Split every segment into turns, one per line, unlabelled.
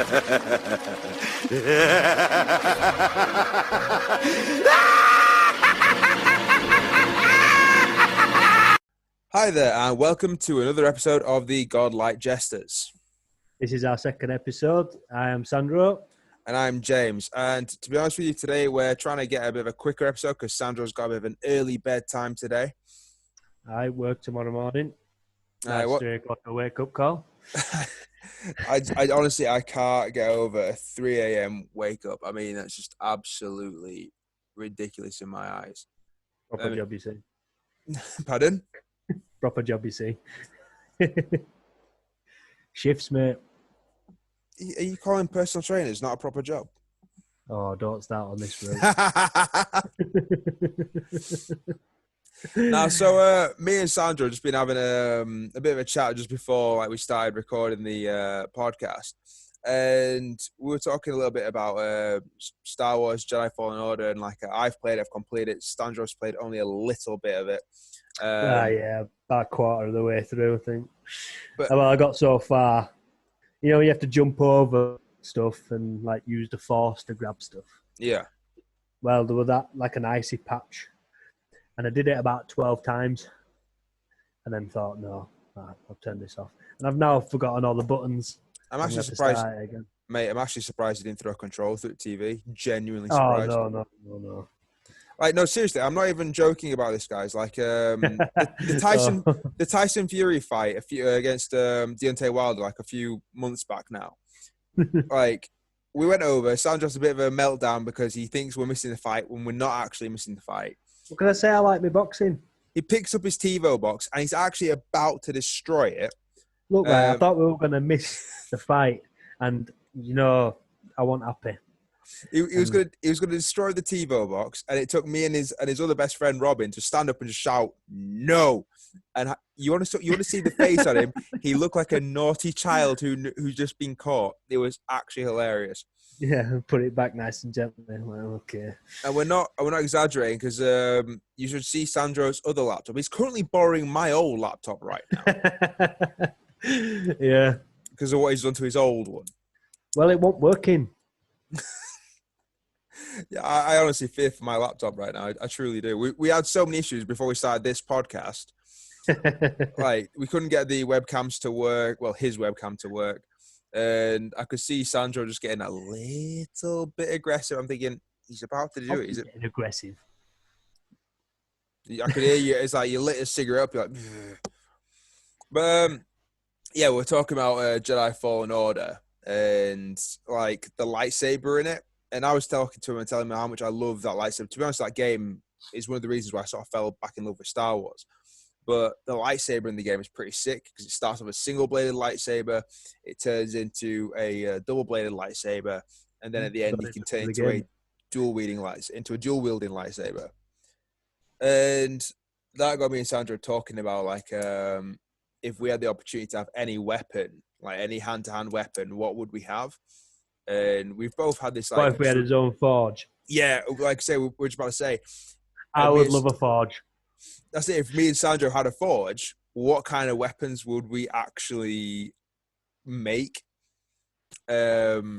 Hi there, and welcome to another episode of the Godlike Jesters.
This is our second episode. I am Sandro.
And I'm James. And to be honest with you, today we're trying to get a bit of a quicker episode because Sandro's got a bit of an early bedtime today.
I work tomorrow morning. Nice 3 o'clock a wake-up call.
I honestly, I can't get over a 3 a.m. wake-up. I mean, that's just absolutely ridiculous in my eyes.
Proper job, you see.
Pardon?
Proper job, you see. Shifts, mate.
Are you calling personal trainers not a proper job?
Oh, don't start on this route.
Now, so me and Sandro just been having a bit of a chat just before we started recording the podcast, and we were talking a little bit about Star Wars Jedi Fallen Order, and I've played it, I've completed it. Sandro's played only a little bit of it.
Yeah, about a quarter of the way through, I think.
But
well, I got so far. You know, you have to jump over stuff and use the force to grab stuff.
Yeah.
Well, there was that an icy patch, and I did it about 12 times, and then thought, no, I'll turn this off. And I've now forgotten all the buttons.
I'm actually surprised, mate. I'm actually surprised you didn't throw a control through the TV. Genuinely surprised.
Oh no.
No, seriously, I'm not even joking about this, guys. The Tyson Fury fight against Deontay Wilder, a few months back now. We went over. Sandro's a bit of a meltdown because he thinks we're missing the fight when we're not actually missing the fight.
What can I say? I like my boxing.
He picks up his TiVo box and he's actually about to destroy it.
Look, I thought we were going to miss the fight, and I wasn't happy.
He was going to destroy the TiVo box, and it took me and his other best friend Robin to stand up and just shout no. And you want to see the face on him? He looked like a naughty child who's just been caught. It was actually hilarious.
Yeah, put it back nice and gently. Well, okay.
And we're not exaggerating because you should see Sandro's other laptop. He's currently borrowing my old laptop right now.
Yeah,
because of what he's done to his old one.
Well, it wasn't working.
Yeah, I honestly fear for my laptop right now. I truly do. We had so many issues before we started this podcast. We couldn't get the webcams to work. Well, his webcam to work. And I could see Sandro just getting a little bit aggressive. I'm thinking, he's about to do it. Is it
aggressive?
I could hear you. It's like you lit a cigarette up. You're like, but yeah, we're talking about Jedi Fallen Order and the lightsaber in it. And I was talking to him and telling him how much I love that lightsaber. To be honest, that game is one of the reasons why I sort of fell back in love with Star Wars. But the lightsaber in the game is pretty sick because it starts off a single-bladed lightsaber. It turns into a double-bladed lightsaber. And then at the end, you can turn into a dual-wielding lightsaber. And that got me and Sandro talking about, if we had the opportunity to have any weapon, any hand-to-hand weapon, what would we have? And we've both had this.
What if we had his own forge?
Yeah, like I say, we're just about to say.
I would love a forge.
That's it. If me and Sandro had a forge, what kind of weapons would we actually make? So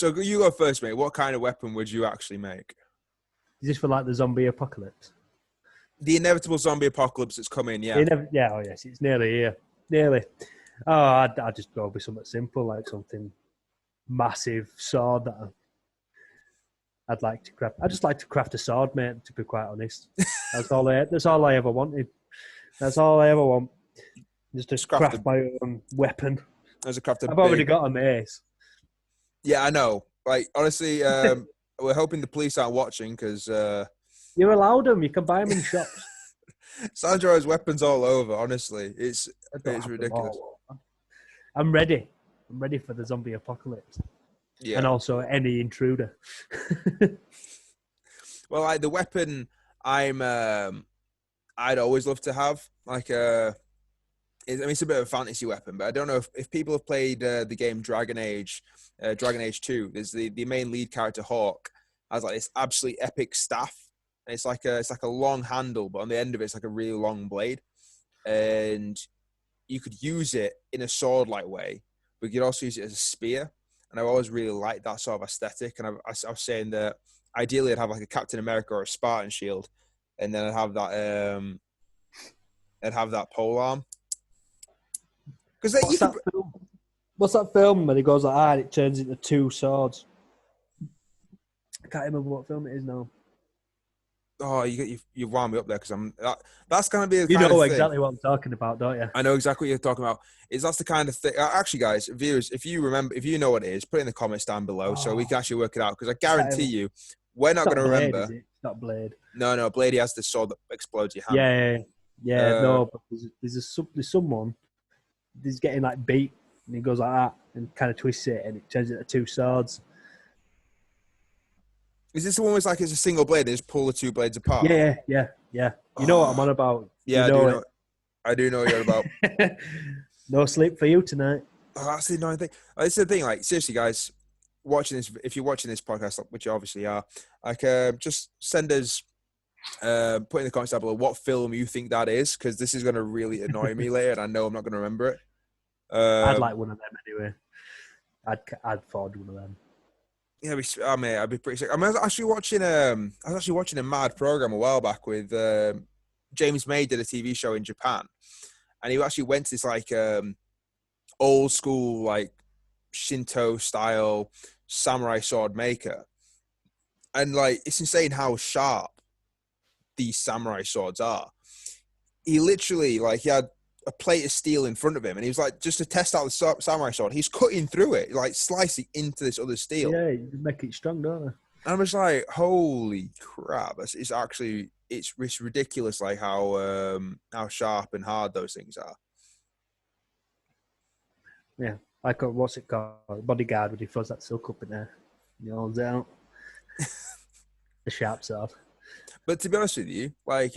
you go first, mate. What kind of weapon would you actually make?
Is this for the zombie apocalypse?
The inevitable zombie apocalypse that's coming, yeah.
Oh yes, it's nearly here. Nearly. Oh, I'd just go with something simple, something massive sword that I'd like to craft. I just like to craft a sword, mate, to be quite honest. That's all I ever wanted. That's all I ever want. Just to craft my own weapon.
I've
already got a mace.
Yeah, I know. Honestly, we're hoping the police aren't watching because...
You're allowed them. You can buy them in shops.
Sandro has weapons all over, honestly. It's ridiculous.
I'm ready. I'm ready for the zombie apocalypse. Yeah. And also any intruder.
Well, the weapon I'd always love to have, it's a bit of a fantasy weapon, but I don't know if people have played the game Dragon Age 2. There's the main lead character, Hawk, has this absolutely epic staff. And it's like a long handle, but on the end of it's a really long blade. And you could use it in a sword-like way, but you could also use it as a spear. And I always really liked that sort of aesthetic. And I was saying that ideally I'd have like a Captain America or a Spartan shield, and then I'd have that pole arm. Because
What's that film where he goes like that and it turns into two swords? I can't remember what film it is now.
Oh, you wound me up there because that's going to be the
You
kind
know
of thing.
exactly what I'm talking about, don't you?
I know exactly what you're talking about. That's the kind of thing. Actually, guys, viewers, if you know what it is, put it in the comments down below so we can actually work it out. Because I guarantee you, we're not going to remember.
Is it? It's not Blade.
No, Blade has the sword that explodes your hand.
Yeah. No, but there's someone. He's getting like beat, and he goes like that and kind of twists it, and it turns into two swords.
Is this the one where it's a single blade and just pull the two blades apart?
Yeah. You know what I'm on about.
Yeah, I do know what you're about.
No sleep for you tonight.
Oh, that's the annoying thing. It's the thing, like, seriously, guys, if you're watching this podcast, which you obviously are, like, just send us, put in the comments down below what film you think that is, because this is going to really annoy me later, and I know I'm not going to remember it.
I'd like one of them anyway. I'd forward one of them.
Yeah, mate, I'd be pretty sick. I was actually watching a mad program a while back with James May did a TV show in Japan, and he actually went to this like old school like Shinto style samurai sword maker, and like it's insane how sharp these samurai swords are. He literally he had a plate of steel in front of him, and he was like, just to test out the samurai sword, he's cutting through it, like slicing into this other steel.
Yeah, you make it strong, don't you?
And I was like, holy crap! It's ridiculous, like how sharp and hard those things are.
Yeah, like what's it called? Bodyguard, when he throws that silk up in there, and he holds it out. The sharp sword.
But to be honest with you, like,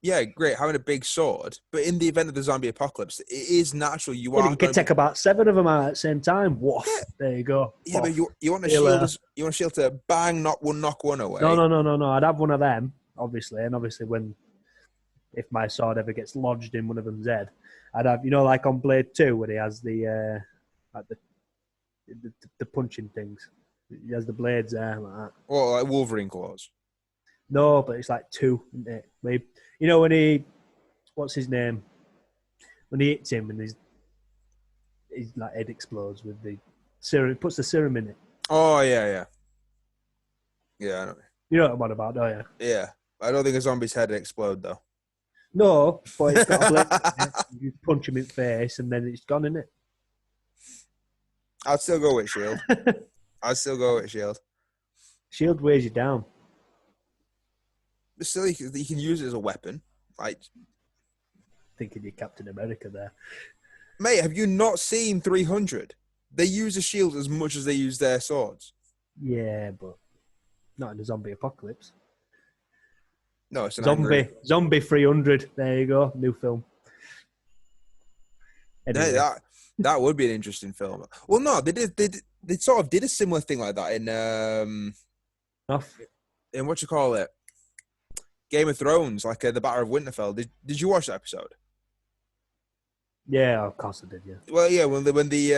yeah, great having a big sword, but in the event of the zombie apocalypse, it is natural. You
can take about 7 of them out at the same time. Woof! Yeah. There you go.
Yeah, but you want a shield. You want a shield to bang, knock one away.
No. I'd have one of them, obviously, and obviously if my sword ever gets lodged in one of them's head, I'd have, like on Blade 2 where he has the punching things. He has the blades there like that.
Well, like Wolverine claws.
No, but it's like 2, isn't it? When he, what's his name? When he hits him and his like head explodes with the serum, puts the serum in it.
Oh yeah. Yeah, I know.
You know what I'm on about, don't you?
Yeah, I don't think a zombie's head would explode though.
No, but it's got a blade. You punch him in the face and then it's gone, isn't it?
I'd still go with shield.
Shield weighs you down.
But still, you can use it as a weapon. Like,
thinking you're Captain America there.
Mate, have you not seen 300? They use a shield as much as they use their swords.
Yeah, but not in the zombie apocalypse.
No, it's an
Zombie 300. There you go. New film. Anyway.
That would be an interesting film. Well, no, they sort of did a similar thing like that in what you call it, Game of Thrones, like the Battle of Winterfell. Did you watch that episode?
Yeah, of course I did. Yeah.
Well, yeah, when the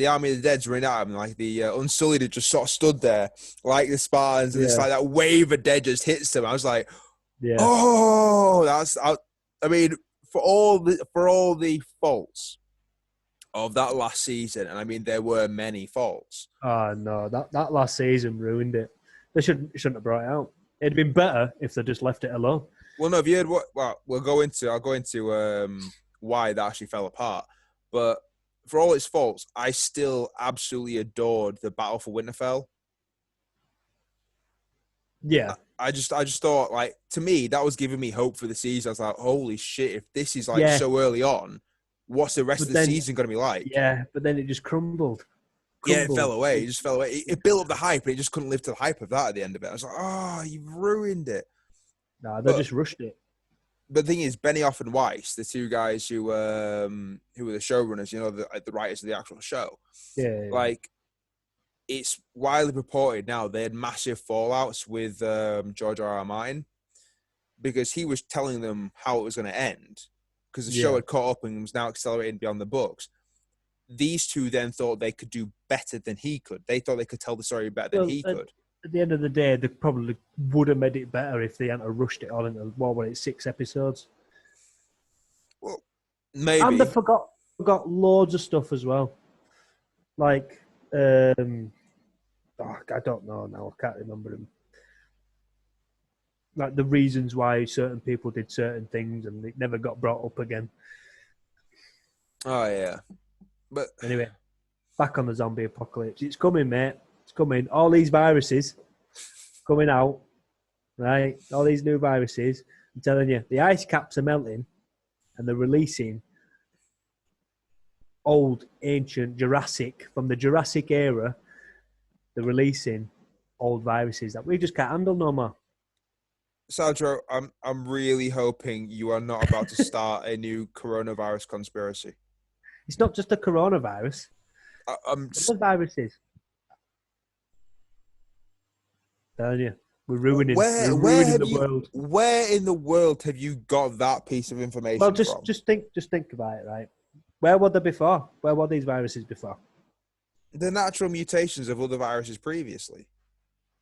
army of the dead's running at him, like the Unsullied had just sort of stood there, like the Spartans, and it's like that wave of dead just hits them. I was like,
yeah.
Oh, I mean, for all the faults of that last season, and I mean there were many faults.
Oh no, that last season ruined it. They shouldn't have brought it out. It'd been better if they just left it alone.
Well, no, if you heard I'll go into why that actually fell apart. But for all its faults, I still absolutely adored the Battle for Winterfell.
Yeah.
I just thought, like, to me, that was giving me hope for the season. I was like, holy shit, if this is like so early on, what's the rest of the season going to be like?
Yeah, but then it just crumbled.
Yeah, it fell away. It just fell away. It built up the hype, and it just couldn't live to the hype of that at the end of it. I was like, oh, you've ruined it.
No, they just rushed it.
But the thing is, Benioff and Weiss, the two guys who were the showrunners, the writers of the actual show, like, it's widely reported now they had massive fallouts with George R.R. Martin because he was telling them how it was going to end because the show had caught up and was now accelerating beyond the books. these two then thought they could do better than he could. They thought they could tell the story better than he could.
At the end of the day, they probably would have made it better if they hadn't rushed it all into, what was it, 6 episodes?
Well, maybe.
And they forgot loads of stuff as well. Like, I don't know now. I can't remember them. Like the reasons why certain people did certain things and it never got brought up again.
Oh, yeah. But
anyway, back on the zombie apocalypse. It's coming, mate. It's coming. All these viruses coming out, right? All these new viruses. I'm telling you, the ice caps are melting and they're releasing old, ancient, Jurassic, from the Jurassic era. They're releasing old viruses that we just can't handle no more.
Sandro, I'm really hoping you are not about to start a new coronavirus conspiracy.
It's not just a coronavirus. Other viruses. Telling you, we're ruining the world.
Where in the world have you got that piece of information?
Well, just think about it, right? Where were they before? Where were these viruses before?
The natural mutations of other viruses previously.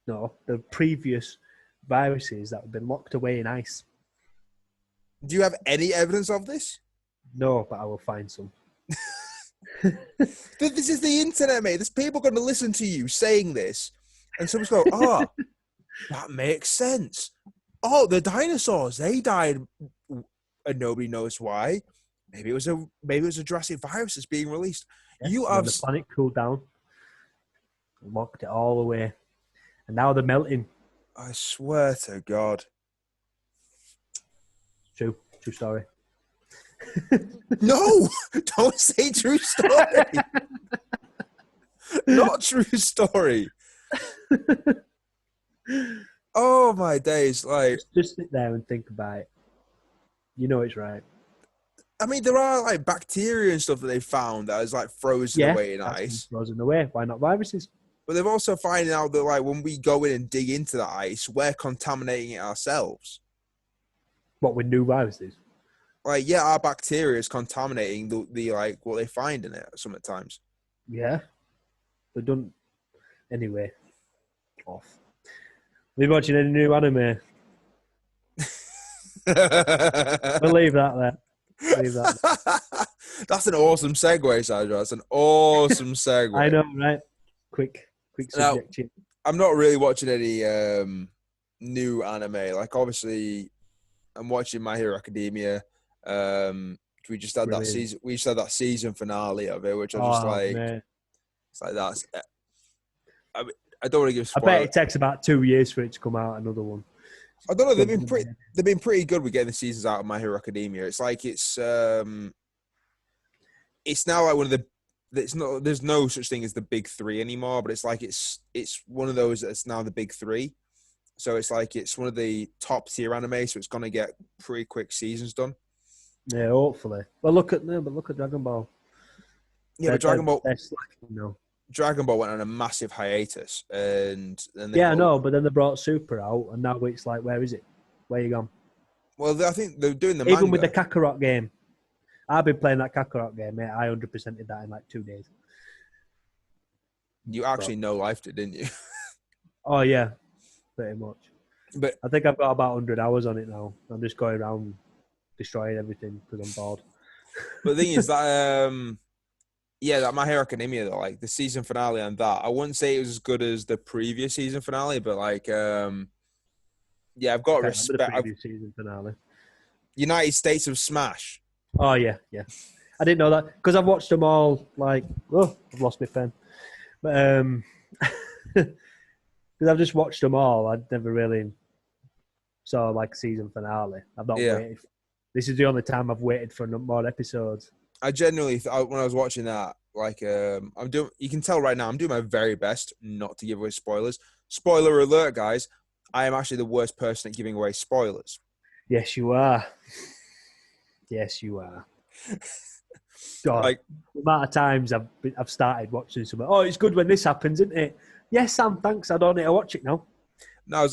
No, the previous viruses that have been locked away in ice.
Do you have any evidence of this?
No, but I will find some.
This is the internet, mate. There's people going to listen to you saying this, and someone's going, "Oh, that makes sense. Oh, the dinosaurs, they died, and nobody knows why. Maybe it was a Jurassic virus that's being released."
Yeah, the planet cooled down, locked it all away, and now they're melting.
I swear to God.
True story.
No, don't say true story. Not true story. Oh my days! Like,
just sit there and think about it. You know it's right.
I mean, there are like bacteria and stuff that they found that is like frozen away in ice.
Frozen away. Why not viruses?
But they've also found out that like when we go in and dig into the ice, we're contaminating it ourselves.
What, with new viruses?
Like, yeah, our bacteria is contaminating the like what they find in it sometimes.
Yeah. They don't. Anyway. Off. Are you watching any new anime? We'll leave that there.
That's an awesome segue, Sandro. That's an awesome segue.
I know, right? Quick subject. Now,
I'm not really watching any new anime. Like, obviously, I'm watching My Hero Academia. We just had that season. We just had that season finale of it, which I just like. Man. It's like that's. I don't want to give spoilers.
I bet it takes about 2 years for it to come out. Another one.
I don't know. They've been pretty good with getting the seasons out of My Hero Academia. It's like it's now like one of the. There's no such thing as the big three anymore, but it's like it's one of those that's now the big three. So it's like it's one of the top tier anime, so it's gonna get pretty quick seasons done.
Yeah, hopefully. Well, look at Dragon Ball.
Yeah, but Dragon Ball.
No.
Dragon Ball went on a massive hiatus, and then
I know, but then they brought Super out, and now it's like, where is it? Where you gone?
Well, I think they're doing the manga.
Even with the Kakarot game. I've been playing that Kakarot game, mate. I 100%ed that in like 2 days.
You actually no-lifed it, didn't you?
Oh, yeah. Pretty much.
But
I think I've got about 100 hours on it now. I'm just going around destroying everything because I'm bored.
But the thing is that, that My Hero Academia, though, like the season finale on that, I wouldn't say it was as good as the previous season finale, but like, I've got respect.
The previous season finale.
United States of Smash.
Oh, yeah. I didn't know that because I've watched them all. Like, I've lost my pen. But because I've just watched them all, I'd never really saw like season finale. I've not waited. This is the only time I've waited for more episodes.
I genuinely, when I was watching that, like, I'm doing. You can tell right now, I'm doing my very best not to give away spoilers. Spoiler alert, guys! I am actually the worst person at giving away spoilers.
Yes, you are. Yes, you are. God, like, the amount of times I've started watching something. Oh, it's good when this happens, isn't it? Yes, Sam, thanks. I don't need to watch it now.
No, I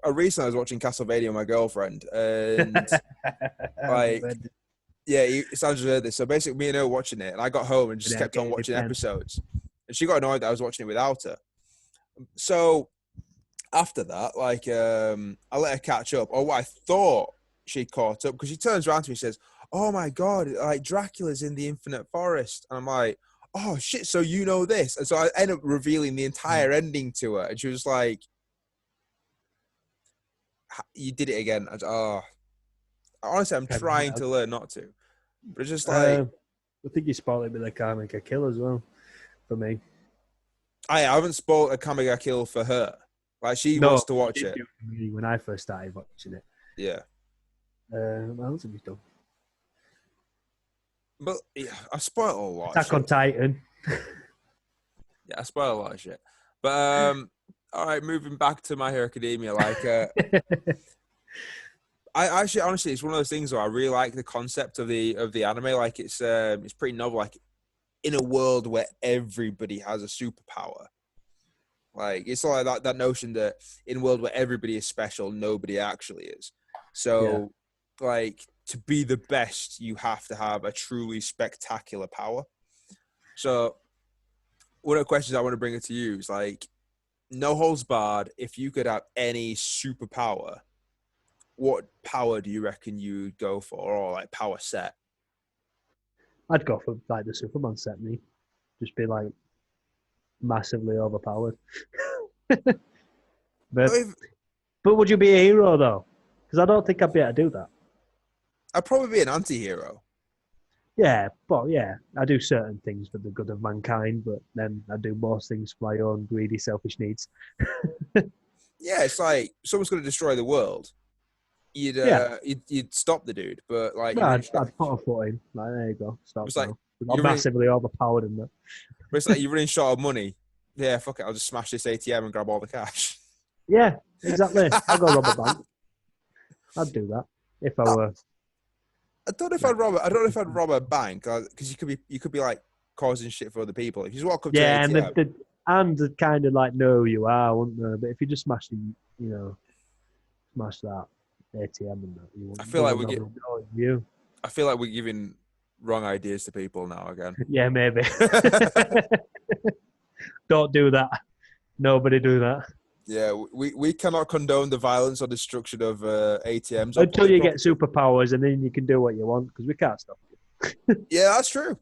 recently I was watching Castlevania with my girlfriend, and like, Yeah, Sandra heard this. So basically, me and her were watching it, and I got home and just
Yeah,
kept on
getting
watching
pen.
episodes. And she got annoyed that I was watching it without her. So after that, like, I let her catch up, or what I thought she'd caught up, because she turns around to me and says, "Oh my god, like Dracula's in the Infinite Forest," and I'm like, "Oh shit, so you know this?" And so I end up revealing the entire ending to her, and she was like, "You did it again." Honestly, I'm trying to learn not to, but it's just like
I think you spoiled it with the Karmic Kill as well, for me.
I haven't spoiled a Kamiga kill for her. Like she
No,
wants to
you
watch
did
it.
do it for me when I first started watching it.
Yeah.
What else have we done?
But yeah, I spoiled a lot of
Attack on
shit.
Titan.
Yeah, I spoiled a lot of shit. But all right, moving back to My Hero Academia, like I actually honestly it's one of those things where I really like the concept of the anime. Like it's pretty novel, like in a world where everybody has a superpower. Like it's like that notion that in a world where everybody is special, nobody actually is. So like to be the best, you have to have a truly spectacular power. So one of the questions I want to bring it to you is like, no holds barred, if you could have any superpower, what power do you reckon you'd go for, or like power set?
I'd go for like the Superman set me. Just be like massively overpowered.
Not
but
even,
but would you be a hero though? Because I don't think I'd be able to do that.
I'd probably be an anti-hero.
Yeah, but yeah, I do certain things for the good of mankind, but then I do most things for my own greedy, selfish needs.
Yeah, it's like someone's going to destroy the world.
Yeah,
You'd stop the dude, but like
well, I'd put a foot in. Like, there you go, stop
it's like
now. I'm
you're running,
massively overpowered in that.
but it's like you're running short of money. Yeah, fuck it, I'll just smash this ATM and grab all the cash.
Yeah, exactly. I'll go rob a bank. I'd do that if I were.
I don't know if
Like,
I'd rob. I don't know if I'd rob a bank because you could be like causing shit for other people. If you just walk up to an
yeah, and
ATM,
and kind of like know who you are, wouldn't they? But if you just smash the, smash that ATM and that,
I
you
feel like
wouldn't
we
know
get.
you.
I feel like we're giving wrong ideas to people now again.
Yeah, maybe. Don't do that. Nobody do that
Yeah, we cannot condone the violence or destruction of ATMs or
until
public
you get
property.
superpowers, and then you can do what you want because we can't stop you.
Yeah, that's true.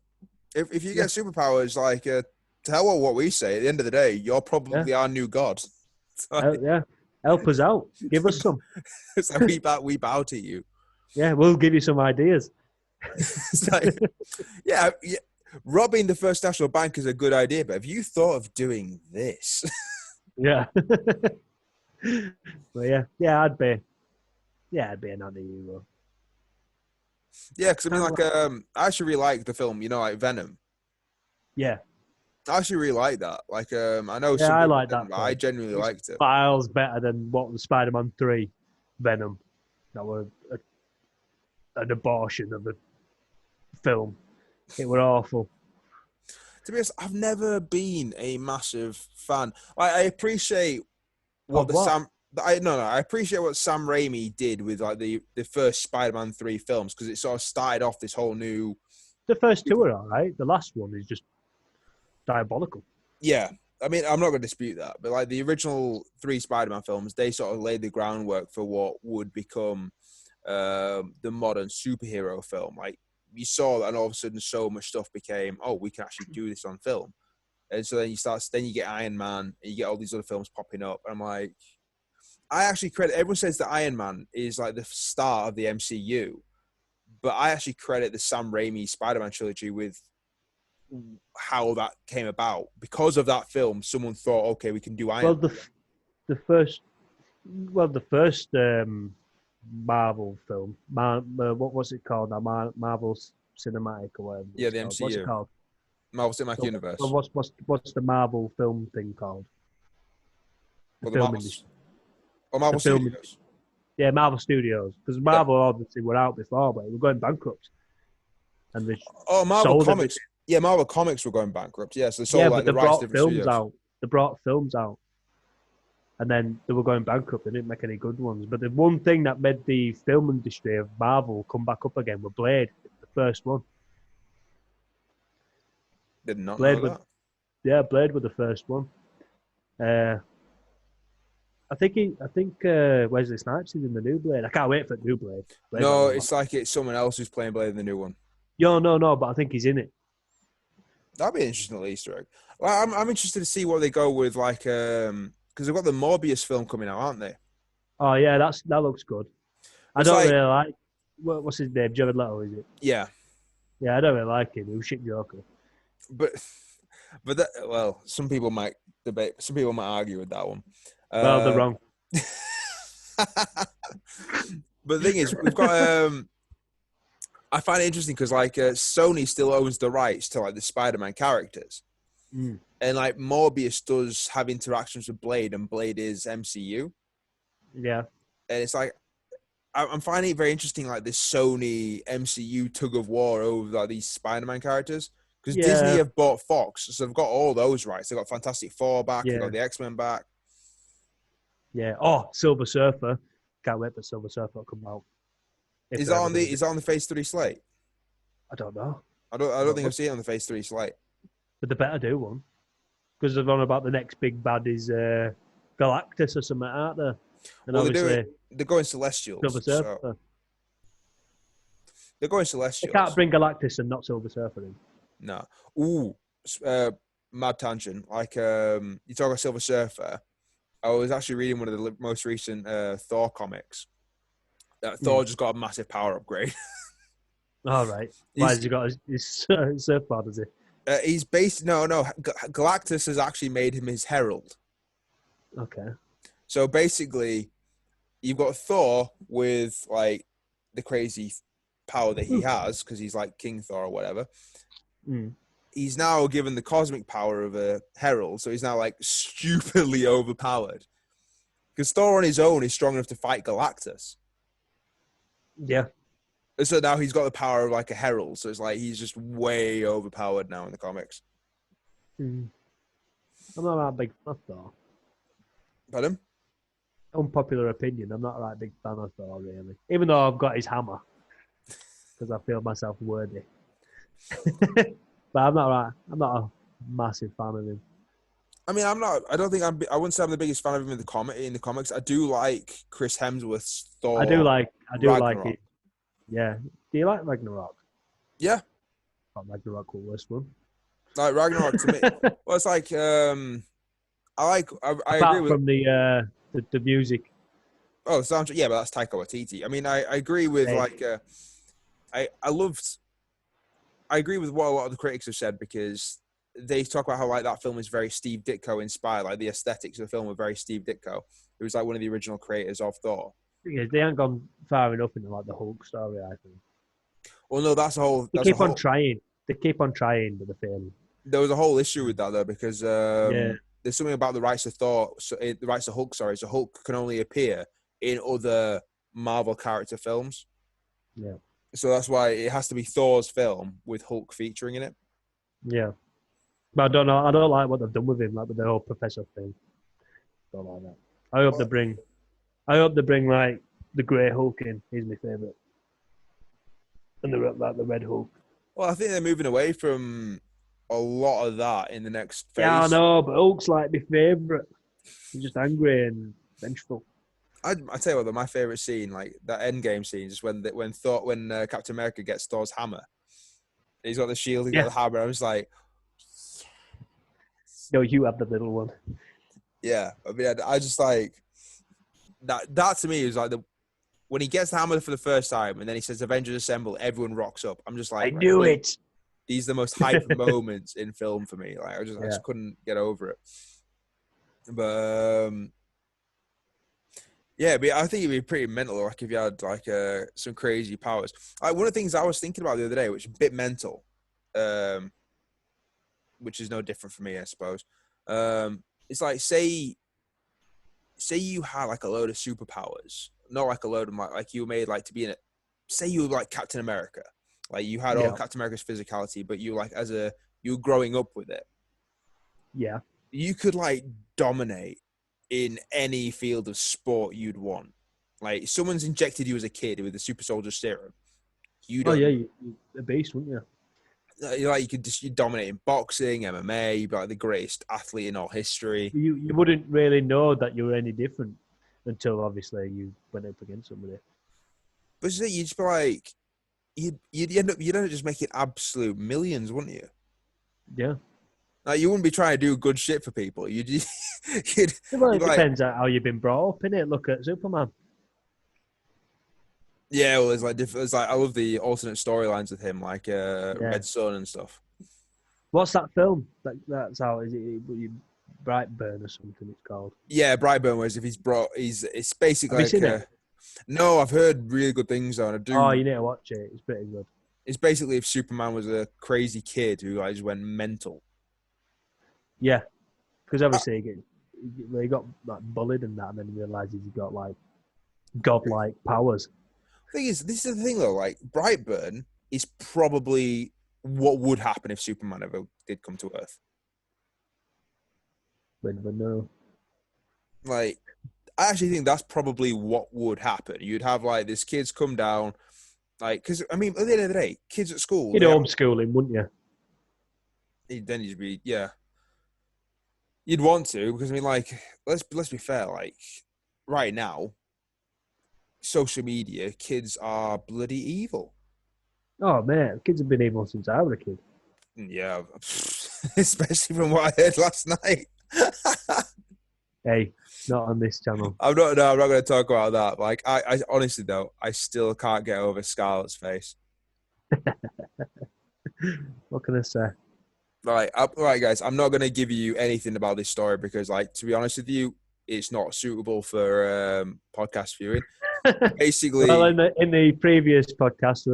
If you
Yeah,
get superpowers, like to hell with what we say. At the end of the day, you're
yeah,
probably our new god. It's like,
yeah. Help us out. Give us some.
it's like we bow to you.
Yeah, we'll give you some ideas.
It's like, yeah, robbing the First National Bank is a good idea, but have you thought of doing this?
Yeah. But I'd be an anti-hero.
Yeah, because I mean,
Kind of
like,
like,
I actually really like the film. Like Venom.
yeah,
I actually really like that. Like, I know
yeah,
some
I
people
like
didn't,
that
but I
film.
genuinely
It's
liked it.
miles better than what was Spider-Man 3 Venom. That were an abortion of a film. It were awful.
To be honest, I've never been a massive fan. I appreciate what
Of
the
what?
Sam. I no, no. I appreciate what Sam Raimi did with like the first Spider-Man 3 films because it sort of started off this whole new.
The first two are all right. The last one is just diabolical.
Yeah, I mean, I'm not going to dispute that, but like the original 3 Spider-Man films, they sort of laid the groundwork for what would become the modern superhero film. Like you saw that, and all of a sudden, so much stuff became, oh, we can actually do this on film. And so then you get Iron Man, and you get all these other films popping up. And I'm like, I actually credit. Everyone says that Iron Man is like the start of the MCU, but I actually credit the Sam Raimi Spider-Man trilogy with how that came about. Because of that film, someone thought, okay, we can do
Well,
Iron Man.
the first, the first Marvel film, what was it called? Marvel Cinematic or whatever
Yeah,
it's
the
called. What's it
MCU,
called?
Marvel Cinematic
So,
Universe,
what's the Marvel film thing called? The
or the
film
Marvel,
industry.
or
The
Marvel
film,
Studios.
yeah, Marvel Studios. Because
Yeah.
Marvel obviously were out before, but they were going bankrupt, and they
Oh, Marvel
sold
Comics.
everything.
Yeah, Marvel Comics were going bankrupt. Yeah, so they
Yeah,
sold like
but they
the rights to
brought
different
films
studios.
out. They brought films out, and then they were going bankrupt. They didn't make any good ones. But the one thing that made the film industry of Marvel come back up again were Blade. first one.
Did not
Blade
know
was,
that.
yeah, Blade was the first one. I think Wesley Snipes is in the new Blade. I can't wait for the new Blade.
No, it's like it's someone else who's playing Blade in the new one.
Yo, no, but I think he's in it.
That'd be an interesting little Easter egg. Well, I'm interested to see what they go with, like, because they've got the Morbius film coming out, aren't they?
Oh yeah, that looks good. I
It's
don't
like,
really like what's his name, Jared Leto, is it?
yeah,
Yeah, I don't really like him. He was shit Joker.
but that, well, some people might debate, some people might argue with that one.
Well, they're wrong.
But the thing is, we've got I find it interesting because like Sony still owns the rights to like the Spider-Man characters, and like Morbius does have interactions with Blade, and Blade is MCU,
Yeah,
and it's like I'm finding it very interesting, like this Sony MCU tug of war over like these Spider-Man characters, because Disney
yeah,
have bought Fox, so they've got all those rights. They've got Fantastic Four back, they've
yeah,
got the X-Men back.
yeah. Oh, Silver Surfer. Can't wait for Silver Surfer to come out. If
Is
they're
that
ever
on
gonna
the
do
is that on the Phase 3 slate?
I don't know.
I don't think I've seen it on the Phase 3 slate.
But they better do one. Because they've on about the next big bad is Galactus or something, aren't they? And
Well,
obviously
they're going
Silver
Celestials, so
Surfer.
they're going
They can't
Celestials.
bring Galactus and not Silver Surfer in.
No. Ooh, mad tangent. Like, you talk about Silver Surfer. I was actually reading one of the most recent Thor comics. Thor just got a massive power upgrade.
All right. Why has he got his surfboard, is he?
He's based. No. Galactus has actually made him his herald.
Okay.
So basically, you've got Thor with like the crazy power that he has because he's like King Thor or whatever. He's now given the cosmic power of a herald, so he's now like stupidly overpowered. Because Thor on his own is strong enough to fight Galactus.
Yeah.
And so now he's got the power of like a herald, so it's like he's just way overpowered now in the comics.
I'm not that big fan of Thor.
Pardon?
Unpopular opinion. I'm not that big fan of Thor, really. Even though I've got his hammer. Because I feel myself worthy. But I'm not a massive fan of him.
I mean, I'm not. I don't think I wouldn't say I'm the biggest fan of him in the comics. I do like Chris Hemsworth's Thor.
I do like
Ragnarok.
it. Yeah. Do you like Ragnarok?
Yeah.
Ragnarok was the worst one.
Like Ragnarok to me. Well, it's like I
Apart
agree with
from the music.
Oh, soundtrack. Yeah, but that's Taika Waititi. I mean, I agree with like I agree with what a lot of the critics have said because they talk about how like that film is very Steve Ditko inspired. Like the aesthetics of the film are very Steve Ditko, who was like one of the original creators of Thor.
Yeah, they haven't gone far enough into like the Hulk story, I think.
Well, no, that's a whole.
They keep on trying. They keep on trying, but they're failing.
There was a whole issue with that though because there's something about the rights of Thor, the rights of Hulk. Sorry, so Hulk can only appear in other Marvel character films.
Yeah.
So that's why it has to be Thor's film with Hulk featuring in it.
Yeah. But I don't know. I don't like what they've done with him, like with the whole professor thing. Don't like that. I hope they bring like the Grey Hulk in. He's my favourite. And the Red Hulk.
Well, I think they're moving away from a lot of that in the next phase.
Yeah, I know, but Hulk's like my favourite. He's just angry and vengeful.
I tell you what, though, my favorite scene, like that Endgame scene, is when Captain America gets Thor's hammer. He's got the shield, he's got the hammer. I was like,
no, you have the little one.
Yeah, I mean, I just like that. That to me is like when he gets the hammer for the first time, and then he says "Avengers Assemble," everyone rocks up. I'm just like,
I knew it.
These are the most hype moments in film for me. Like I just couldn't get over it. But yeah, but I think it'd be pretty mental, like if you had like some crazy powers. Like one of the things I was thinking about the other day, which is a bit mental, which is no different for me, I suppose. It's like say you had like a load of superpowers, not like a load of like you were made like to be in it. Say you were like Captain America, like you had all Captain America's physicality, but you like you were growing up with it.
Yeah,
you could like dominate in any field of sport you'd want. Like someone's injected you as a kid with the super soldier serum. You
Oh yeah,
don't.
you're a beast, wouldn't you?
You're like you dominate in boxing, MMA. You'd be like the greatest athlete in all history.
You wouldn't really know that you were any different until obviously you went up against somebody.
But you'd just be like, you'd end up just making absolute millions, wouldn't you?
Yeah.
Like you wouldn't be trying to do good shit for people. You'd,
Well,
you'd
it
like,
depends on how you've been brought up, innit? Look at Superman.
yeah. Well, it's like I love the alternate storylines with him, like
Yeah.
Red Sun and stuff.
What's that film? That's how is it? Brightburn or something? It's called.
Yeah, Brightburn. Whereas if it's basically
Have you
like
seen it?
no, I've heard really good things on. I
Oh,
do.
you need to watch it. It's pretty good.
It's basically if Superman was a crazy kid who like just went mental.
Yeah, because
Uh,
obviously he got like bullied and that, and then he realizes he got like godlike powers.
Thing is, this is the thing though. Like Brightburn is probably what would happen if Superman ever did come to Earth.
But no,
Like, I actually think that's probably what would happen. You'd have like this kids come down, like, because I mean, at the end of the day, kids at school,
you'd homeschool him, wouldn't you?
then you'd be yeah, you'd want to because I mean, like, let's be fair, like, right now, social media, kids are bloody evil.
Oh man, kids have been evil since I was a kid.
Yeah, especially from what I heard last night.
Hey, not on this channel.
I'm not. No, I'm not going to talk about that. Like, I honestly though, I still can't get over Scarlett's face.
What can I say?
Right, guys. I'm not going to give you anything about this story because, like, to be honest with you, it's not suitable for podcast viewing.
Well,
Basically,
in the previous podcast,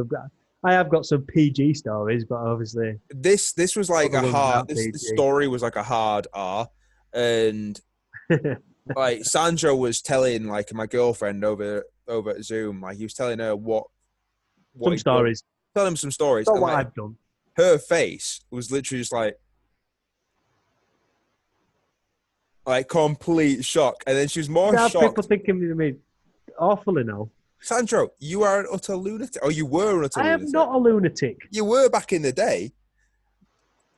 I have got some PG stories, but obviously
this was like
other
a
ones
hard.
aren't
This
PG.
story was like a hard R, and like Sandro was telling like my girlfriend over at Zoom, like he was telling her what
Some
he'd done,
stories.
telling him some stories,
Not
and
what
like
I've done.
her face was literally just like complete shock, and then she was more
There are people
shocked.
thinking of me awful enough.
Sandro, you are an utter lunatic, or you were an utter
I am
lunatic.
not a lunatic.
You were back in the day.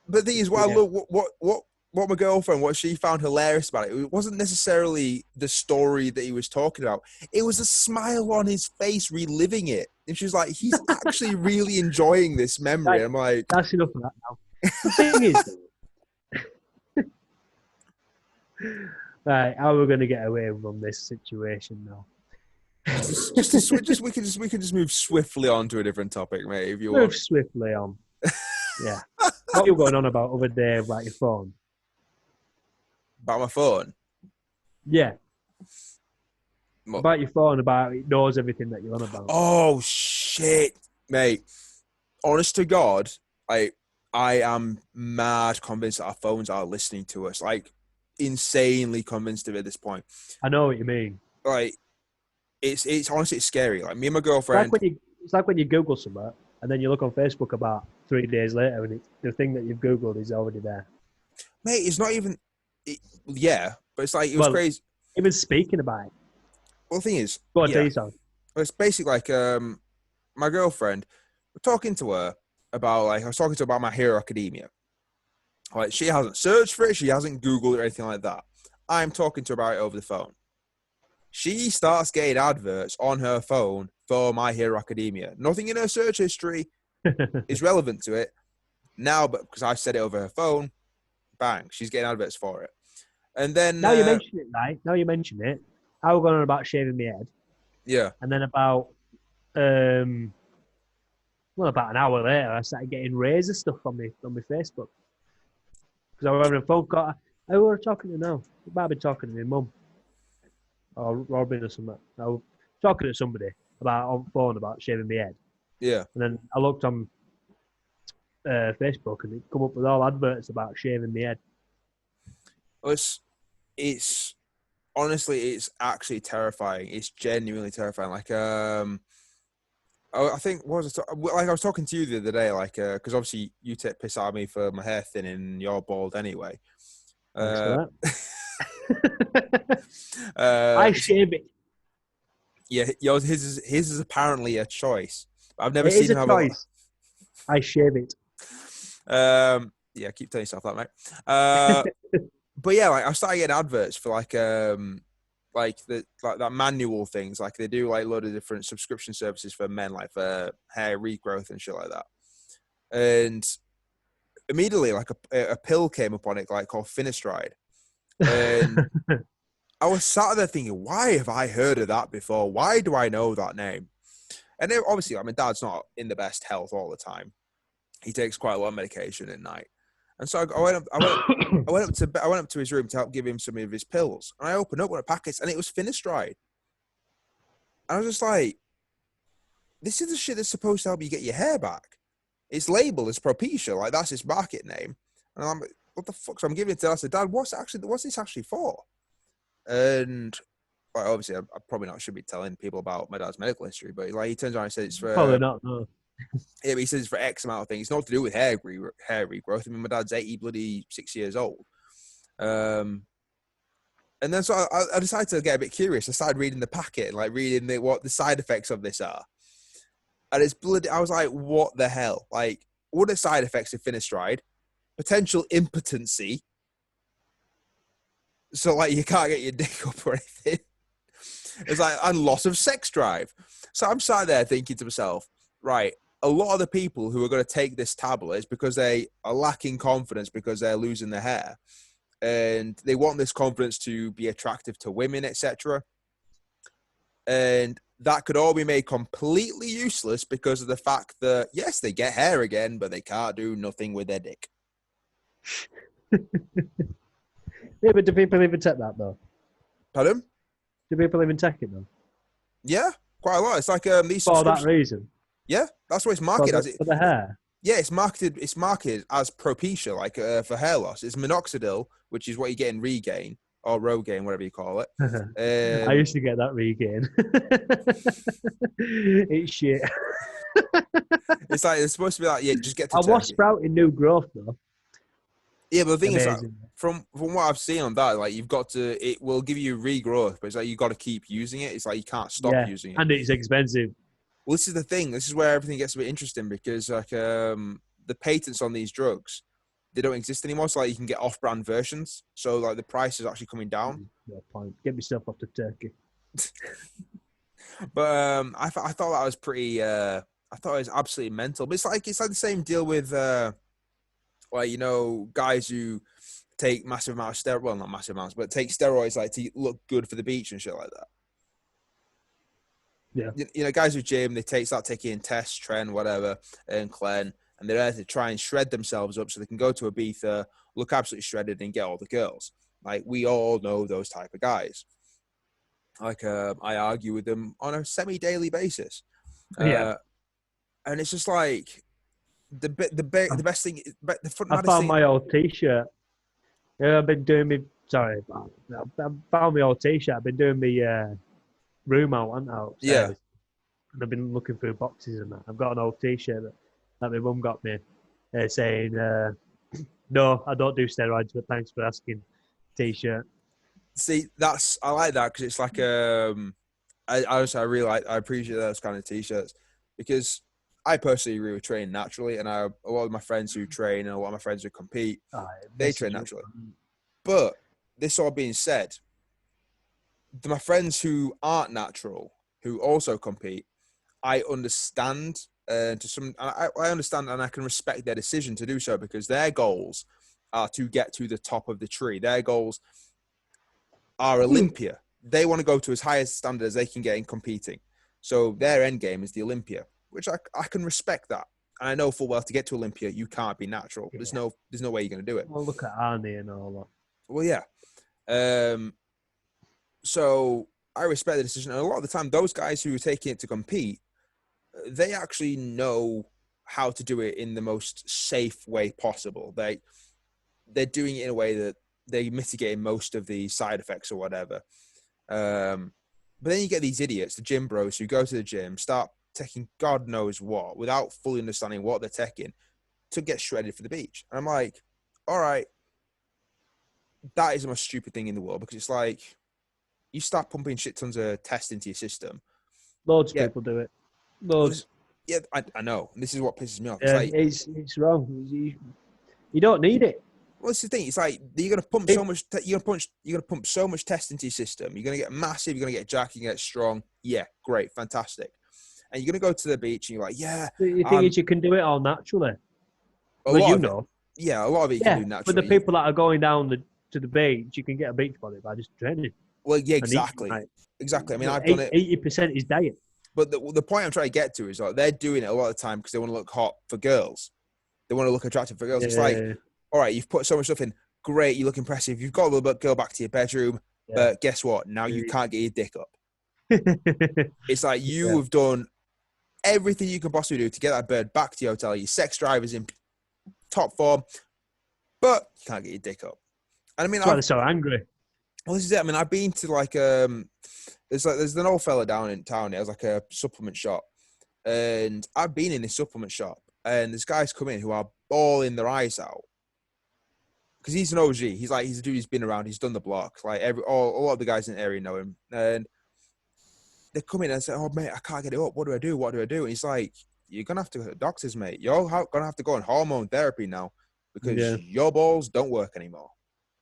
But the thing is, what I
Yeah.
look, what my girlfriend, what she found hilarious about it wasn't necessarily the story that he was talking about. It was a smile on his face, reliving it, and she was like, "He's actually really enjoying this memory."
Right,
I'm like,
that's enough of that now. The thing is, right, how are we going to get away from this situation now?
we can just move swiftly on to a different topic, mate, if you
Move
want.
swiftly on. Yeah. What are you going on about over there about your phone?
About my phone.
Yeah.
What?
About your phone, about it knows everything that you're on about.
Oh shit, mate! Honest to God, I am mad convinced that our phones are listening to us. Like, insanely convinced of it at this point.
I know what you mean.
Like, it's honestly it's scary. Like me and my
It's like
girlfriend.
it's like when you Google something and then you look on Facebook about 3 days later and the thing that you've Googled is already there.
Mate, it's not even. Yeah, but it's like it was
Well,
crazy.
even speaking about it.
Well, the thing is,
Go on, tell
yeah,
you something.
it's basically like my girlfriend. We're talking to her about like I was talking to her about My Hero Academia. Like she hasn't searched for it, she hasn't Googled it or anything like that. I'm talking to her about it over the phone. She starts getting adverts on her phone for My Hero Academia. Nothing in her search history is relevant to it now, but because I said it over her phone, bang, she's getting adverts for it. And then
Now you mention it, right? Now you mention it. I was going on about shaving my head.
yeah,
And then about about an hour later, I started getting razor stuff on my Facebook because I was having a phone call. I was talking to now. I might have been talking to my mum or Robin or something. I was talking to somebody about on phone about shaving my head,
yeah.
and then I looked on Facebook and it come up with all adverts about shaving my head.
It's honestly, it's actually terrifying. It's genuinely terrifying. Like, I think what was like I was talking to you the other day, like, because obviously you take piss out of me for my hair thinning, and you're bald anyway.
Thanks for that.
uh,
I shave it.
yeah, his is apparently a choice. I've never
It
seen
is
him
a
have
choice. I shave it.
Yeah, keep telling yourself that, mate. But yeah, like I started getting adverts for like that manual things. Like they do like a lot of different subscription services for men, like for hair regrowth and shit like that. And immediately, like a pill came up on it, like called Finasteride, and I was sat there thinking, why have I heard of that before? Why do I know that name? And obviously, like, my dad's not in the best health all the time. He takes quite a lot of medication at night, and so I went up to his room to help give him some of his pills, and I opened up one of the packets, and it was Finasteride. I was just like, this is the shit that's supposed to help you get your hair back. It's labeled as Propecia, like that's its market name. And I'm like, what the fuck? So I'm giving it to Dad. I said, Dad, what's this actually for? And like, obviously, I probably not should be telling people about my dad's medical history, but like he turns around and says it's for
Probably not. No.
yeah, but he says it's for X amount of things. It's not to do with hair regrowth. I mean, my dad's 86 years old. And then so I decided to get a bit curious. I started reading the packet, like reading what the side effects of this are. And it's bloody. I was like, what the hell? Like, what are the side effects of Finasteride? Potential impotency. So like you can't get your dick up or anything. It's like, and loss of sex drive. So I'm sat there thinking to myself, right, a lot of the people who are going to take this tablet is because they are lacking confidence because they're losing their hair. And they want this confidence to be attractive to women, etc. And that could all be made completely useless because of the fact that, yes, they get hair again, but they can't do nothing with their dick.
Yeah, but do people even take that though?
Pardon?
Do people even take it though?
Yeah, quite a lot. It's like these
For that
subscriptions.
reason?
Yeah, that's what it's marketed as.
For the hair?
Yeah, it's marketed as Propecia, like for hair loss. It's minoxidil, which is what you get in Regain or Rogaine, whatever you call it.
I used to get that Regain. It's shit.
It's like it's supposed to be like, yeah, just get to
I was
Turkey.
sprouting new growth though.
Yeah, but the thing is, like,
Amazing.
from what I've seen on that, like it will give you regrowth, but it's like you got to keep using it. It's like you can't stop
Yeah,
using it.
and it's expensive.
Well, this is the thing. This is where everything gets a bit interesting because like the patents on these drugs, they don't exist anymore. So like you can get off-brand versions. So like the price is actually coming down.
No point. Get myself off to Turkey.
But I thought that was pretty. I thought it was absolutely mental. But it's like the same deal with like guys who take massive amounts of steroids. Well, not massive amounts, but take steroids like to look good for the beach and shit like that.
Yeah.
Guys who gym, they start taking Test, Tren, whatever, and Clen, and they're there to try and shred themselves up so they can go to Ibiza, look absolutely shredded, and get all the girls. Like, we all know those type of guys. Like, I argue with them on a semi-daily basis.
Yeah.
And it's just like, the best thing, the front
I
maddest
found
thing.
my old T-shirt. Yeah, I've been doing me. Sorry, I found my old T-shirt. I've been doing me room out and out.
Yeah.
And I've been looking through boxes and that. I've got an old T-shirt that my mum got me, saying, "No, I don't do steroids, but thanks for asking." T-shirt.
See, I like that because it's like I really I appreciate those kind of T-shirts because I personally agree with training naturally, and a lot of my friends who train and a lot of my friends who compete, they train naturally. But this all being said, my friends who aren't natural, who also compete, I understand I understand and I can respect their decision to do so because their goals are to get to the top of the tree. Their goals are Olympia. They want to go to as high a standard as they can get in competing. So their end game is the Olympia, which I can respect that. And I know full well to get to Olympia, you can't be natural. Yeah. There's no way you're going to do it.
Well, look at Arnie and all that.
Well, yeah. So I respect the decision. And a lot of the time, those guys who are taking it to compete, they actually know how to do it in the most safe way possible. They're doing it in a way that they mitigate most of the side effects or whatever. But then you get these idiots, the gym bros, who go to the gym, start taking God knows what without fully understanding what they're taking to get shredded for the beach. And I'm like, all right, that is the most stupid thing in the world because it's like you start pumping shit tons of test into your system.
Loads of people do it. Loads.
Yeah, I know. And this is what pisses me off. It's
Yeah,
like,
it's wrong. You don't need it.
well, it's the thing. It's like you're gonna pump so much. You're gonna pump so much test into your system. You're gonna get massive. You're gonna get jacked. You're gonna get strong. Yeah, great, fantastic. And you're gonna go to the beach and you're like, yeah,
The thing is, you can do it all naturally.
a
Well,
lot
you
of it.
know.
Yeah, a lot of it you
Yeah,
can do
but the
naturally.
people that are going down to the beach, you can get a beach body by just training.
Well, yeah,
And eating
exactly,
right.
exactly. I mean, I've done it.
80% is diet.
But the point I'm trying to get to is like they're doing it a lot of the time because they want to look hot for girls. They want to look attractive for girls.
Yeah.
It's like, all right, you've put so much stuff in. Great, you look impressive. You've got a little bit girl back to your bedroom, but guess what? Now you can't get your dick up. It's like you have done everything you can possibly do to get that bird back to your hotel. Your sex drive is in top form, but you can't get your dick up. And I mean,
that's why they're so angry.
Well, this is it. I mean, I've been to like there's an old fella down in town. It has like a supplement shop, and I've been in this supplement shop, and there's guys come in who are bawling their eyes out because he's an OG. He's a dude who's been around. He's done the block. Like a lot of the guys in the area know him, and they come in and say, "Oh mate, I can't get it up. What do I do? What do I do?" And he's like, "You're gonna have to go to the doctors, mate. You're gonna have to go on hormone therapy now because your balls don't work anymore."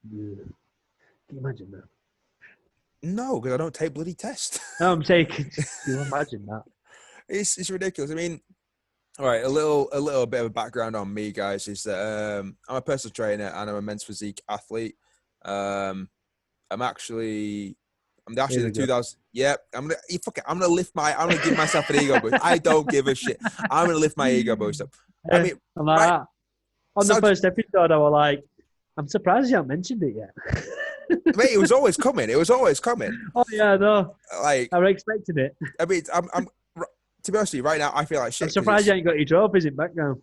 Yeah. Can you imagine that?
No, because I don't take bloody tests.
No, I'm saying, can you imagine that?
It's ridiculous. I mean, all right, a little bit of a background on me, guys, is that I'm a personal trainer and I'm a men's physique athlete. I'm actually the 2000. Yeah, I'm gonna give myself an ego boost. I don't give a shit. I'm gonna lift my ego boost up. I mean,
I'm like that. On the first episode, I was like, I'm surprised you haven't mentioned it yet.
Mate, it was always coming. It was always coming.
Oh yeah, no.
Like
I was expecting it.
I mean, I'm to be honest with you, right now I feel like shit.
I'm surprised you ain't got your trophies in background.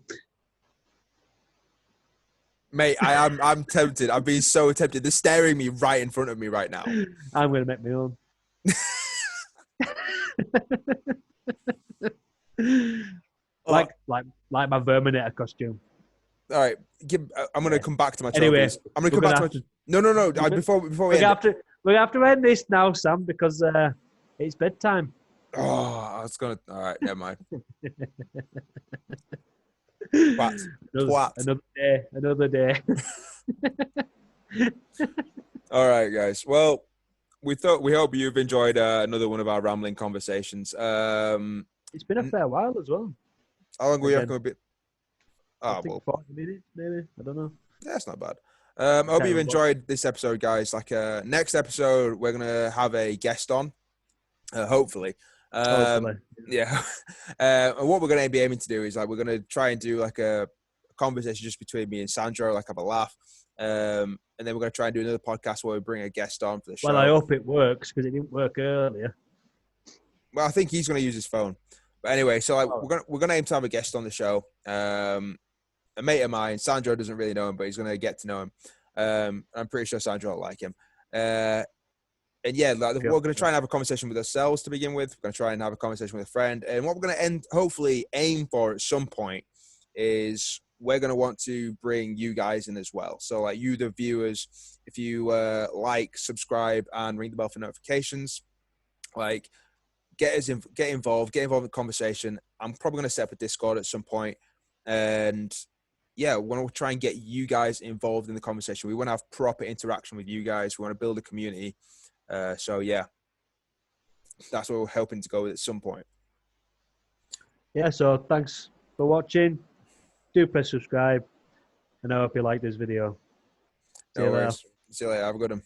Mate, I'm tempted. I'm being so tempted. They're staring me right in front of me right now.
I'm gonna make my own. like my Verminator costume.
All right, I'm gonna come back to my trophies.
Anyway,
I'm gonna come back to my. No. Before we
have to end this now, Sam, because it's bedtime.
Oh, I was gonna. All right, never mind.
Another day.
All right, guys. Well, we hope you've enjoyed another one of our rambling conversations.
It's been a fair while as well.
How long were you reckon a bit?
I think 40 minutes, maybe. I don't know.
Yeah, that's not bad. I hope you've enjoyed this episode, guys. Like, next episode, we're gonna have a guest on, hopefully. Yeah. And what we're gonna be aiming to do is like we're gonna try and do like a conversation just between me and Sandro, like have a laugh. And then we're gonna try and do another podcast where we bring a guest on for the show.
Well, I hope it works because it didn't work earlier.
Well, I think he's gonna use his phone. But anyway, so like we're gonna aim to have a guest on the show. A mate of mine, Sandro doesn't really know him, but he's gonna get to know him. I'm pretty sure Sandro will like him. And yeah, we're going to try and have a conversation with ourselves to begin with. We're going to try and have a conversation with a friend. And what we're going to hopefully aim for at some point is we're going to want to bring you guys in as well. So like you, the viewers, if you like, subscribe and ring the bell for notifications, like get involved in the conversation. I'm probably going to set up a Discord at some point. And yeah, we want to try and get you guys involved in the conversation. We want to have proper interaction with you guys. We want to build a community. So yeah, that's what we're hoping to go with at some point.
Yeah, so thanks for watching. Do press subscribe, and I hope you like this video.
See you later. Have a good one.